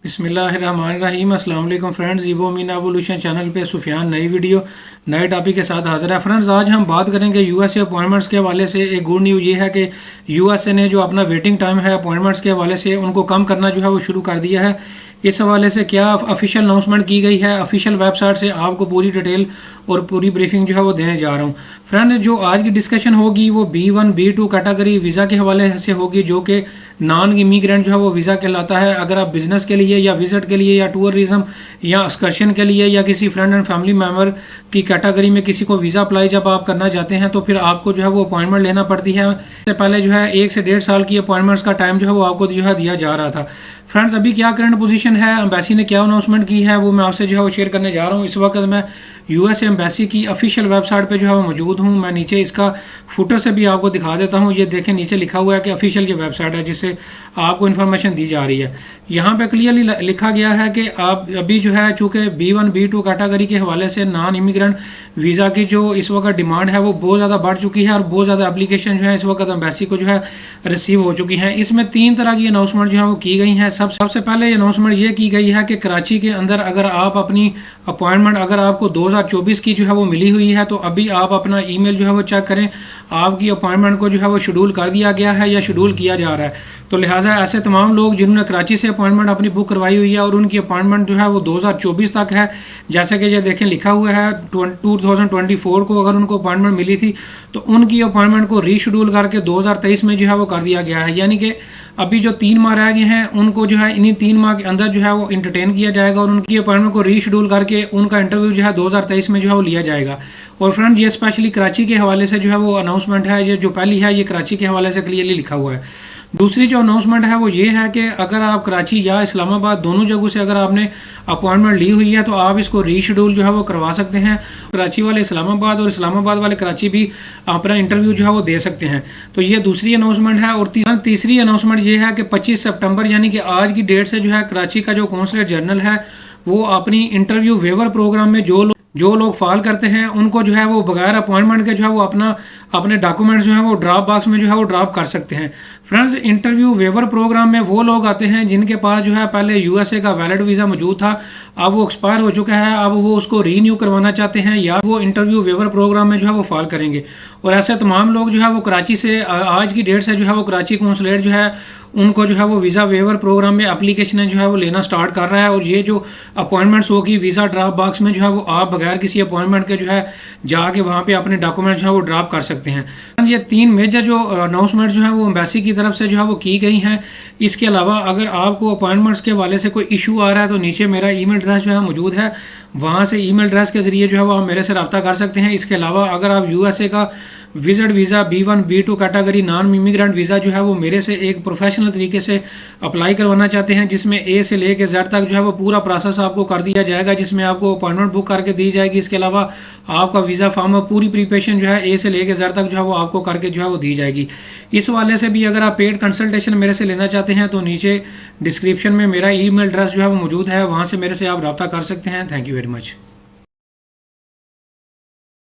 बिस्मिल्लाहिर्रहमानिर्रहीम। अस्सलाम वालेकुम friends, evo Meena evolution channel पे सुफियान नई वीडियो नए टॉपिक के साथ हाजिर है। फ्रेंड्स, आज हम बात करेंगे यूएसए अपॉइंटमेंट्स के हवाले से। एक गुड न्यूज़ ये है कि यूएसए ने जो अपना वेटिंग टाइम है अपॉइंटमेंट्स के हवाले से उनको कम करना जो है वो शुरू कर दिया है। इस हवाले से क्या ऑफिशियल अनाउंसमेंट की गई है, ऑफिशियल वेबसाइट से आपको पूरी डिटेल और पूरी ब्रीफिंग जो है वो देने जा रहा हूँ। फ्रेंड, जो आज की डिस्कशन होगी वो B1 B2 कैटेगरी वीजा के हवाले से होगी, जो कि नॉन इमिग्रेंट जो है वो वीजा कहलाता है। अगर आप बिजनेस के लिए या विजिट के लिए या टूरिज्म या एक्सकर्शन के लिए या किसी फ्रेंड एंड फैमिली मेंबर की कैटेगरी में किसी को वीजा अप्लाई जब आप करना चाहते हैं तो फिर आपको जो है वो अपॉइंटमेंट लेना पड़ती है। इससे पहले जो है 1 से 1.5 साल की अपॉइंटमेंट्स का टाइम जो है वो आपको जो है दिया जा रहा था। फ्रेंड्स, अभी क्या करंट पोजीशन है, एम्बेसी ने क्या अनाउंसमेंट की है, वो मैं आपसे जो है वो शेयर करने जा रहा हूँ। इस वक्त मैं यूएस एम्बेसी की ऑफिशियल वेबसाइट पे जो है वो मौजूद हूँ। मैं नीचे इसका फुटर से भी आपको दिखा देता हूँ। ये देखें, नीचे लिखा हुआ है कि ऑफिशियल की वेबसाइट है जिससे आपको इन्फॉर्मेशन दी जा रही है। यहाँ पे क्लियरली लिखा गया है कि आप अभी जो है चूंकि B1 B2 कैटेगरी के हवाले से नॉन इमिग्रेंट वीजा की जो इस वक्त डिमांड है वो बहुत ज्यादा बढ़ चुकी है और बहुत ज्यादा एप्लीकेशन जो है इस वक्त एम्बेसी को जो है रिसीव हो चुकी है। इसमें 3 तरह की अनाउंसमेंट जो है वो की गई है। सबसे पहले अनाउंसमेंट ये की गई है कि कराची के अंदर अगर आप अपनी अपॉइंटमेंट अगर आपको 2024 की जो है वो मिली हुई है तो अभी आप अपना ईमेल जो है वो चेक करें, आपकी अपॉइंटमेंट को जो है वो शेड्यूल कर दिया गया है या शेड्यूल किया जा रहा है। तो लिहाजा ऐसे तमाम लोग जिन्होंने कराची से अपॉइंटमेंट अपनी बुक करवाई हुई है और उनकी अपॉइंटमेंट जो है वो 2024 तक है, जैसे कि ये देखें लिखा हुआ है 2024 को अगर उनको अपॉइंटमेंट मिली थी तो उनकी अपॉइंटमेंट को रीशेड्यूल करके 2023 में जो है वो कर दिया गया है। यानी कि अभी जो 3 माह रह गए हैं उनको जो है इन्हीं 3 माह के अंदर जो है वो इंटरटेन किया जाएगा और उनकी अपॉइंटमेंट को रीशेड्यूल करके उनका इंटरव्यू जो है 2023 में जो है वो लिया जाएगा। और फ्रेंड, ये स्पेशली कराची के हवाले से जो है वो अनाउंसमेंट है। ये जो पहली है ये कराची के हवाले से क्लियरली लिखा हुआ है। दूसरी जो अनाउंसमेंट है वो ये है कि अगर आप कराची या इस्लामाबाद दोनों जगहों से अगर आपने अपॉइंटमेंट ली हुई है तो आप इसको रीशेड्यूल जो है वो करवा सकते हैं। कराची वाले इस्लामाबाद और इस्लामाबाद वाले कराची भी अपना इंटरव्यू जो है वो दे सकते हैं। तो ये दूसरी अनाउंसमेंट है। और तीसरी अनाउंसमेंट ये है कि 25 सितंबर यानी कि आज की डेट से जो है कराची का जो कौंसलेट जनरल है वो अपनी इंटरव्यू वेवर प्रोग्राम में जो लोग फाल करते हैं उनको जो है वो बगैर अपॉइंटमेंट के जो है वो अपने डॉक्यूमेंट्स जो है वो ड्रॉप बॉक्स में जो है वो ड्रॉप कर सकते हैं। फ्रेंड्स, इंटरव्यू वेवर प्रोग्राम में वो लोग आते हैं जिनके पास जो है पहले यूएसए का वैलिड वीजा मौजूद था, अब वो एक्सपायर हो चुका है, अब वो उसको रीन्यू करवाना चाहते हैं या वो इंटरव्यू वेवर प्रोग्राम में जो है वो फाल करेंगे। और ऐसे तमाम लोग जो है वो कराची से आज की डेट से जो है वो कराची कौंसलेट जो है उनको जो है वो वीजा वेवर प्रोग्राम में एप्लीकेशन जो है वो लेना स्टार्ट कर रहा है। और ये जो अपॉइंटमेंट्स होगी वीजा ड्रॉप बॉक्स में जो है वो आप बगैर किसी अपॉइंटमेंट के जो है जाके वहां पे अपने डॉक्यूमेंट जो है वो ड्रॉप कर सकते हैं। ये 3 मेजर जो अनाउंसमेंट जो है वो एम्बेसी की तरफ से जो है वो की गई हैं। इसके अलावा अगर आपको अपॉइंटमेंट्स के हवाले से कोई इशू आ रहा है तो नीचे मेरा ईमेल एड्रेस जो है मौजूद है, वहां से ईमेल एड्रेस के जरिए जो है वो आप मेरे से रब्ता कर सकते हैं। इसके अलावा अगर आप यूएसए का visit visa B1 B2 category non immigrant visa जो है वो मेरे से एक प्रोफेशनल तरीके से अप्लाई करवाना चाहते हैं जिसमें A से लेके Z तक जो है वो पूरा प्रोसेस आपको कर दिया जाएगा, जिसमें आपको अपॉइंटमेंट बुक करके दी जाएगी। इसके अलावा आपका वीजा फॉर्म पूरी प्रिपरेशन जो है A से लेके Z तक जो है वो आपको करके जो है वो दी जाएगी। इस वाले से भी अगर आप पेड कंसल्टेशन मेरे से लेना चाहते हैं तो नीचे डिस्क्रिप्शन में मेरा ईमेल एड्रेस जो है वो मौजूद है, वहां से मेरे से आप रब्ता कर सकते हैं। Thank you very much.